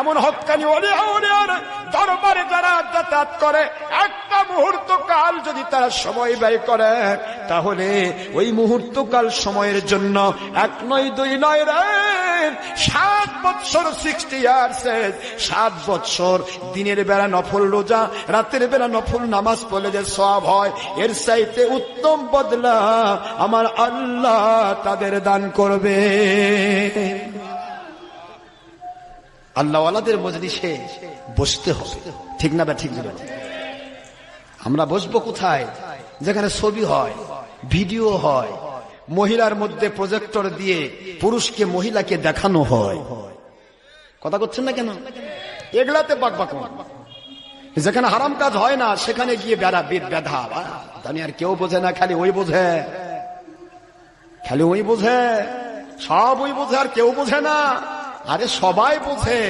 এমন হক্কানি ওলিয়ার দরবারে যারা যাতায়াত করে, একটা মুহূর্ত কাল যদি তারা সময় ব্যয় করে, তাহলে ওই মুহূর্ত কাল সময়ের জন্য 1 নয় 2 নয় রে 7 বছর 60 ইয়ার্স, 7 বছর দিনের বেলা নফল রোজা, রাতের বেলা নফল নামাজ পড়লে যে সওয়াব হয়, এর চাইতে উত্তম বদলা আমার আল্লাহ তাদের দান করবে। আল্লাহওয়ালাদের মজলিসে বসতে হবে, ঠিক না? ঠিক না? আমরা বসবো কোথায়? যেখানে ছবি হয়, ভিডিও হয়, মহিলার মধ্যে প্রজেক্টর দিয়ে পুরুষকে মহিলাকে দেখানো হয়। কথা করছেন না কেন? এগুলাতে বাকবাক। যেখানে হারাম কাজ হয় না সেখানে গিয়ে বেধা দুনিয়ার কেউ বোঝে না, খালি ওই বোঝে, খালি ওই বোঝে, সব ওই বোঝে, আর কেউ বোঝে না। আরে সবাই বোঝে।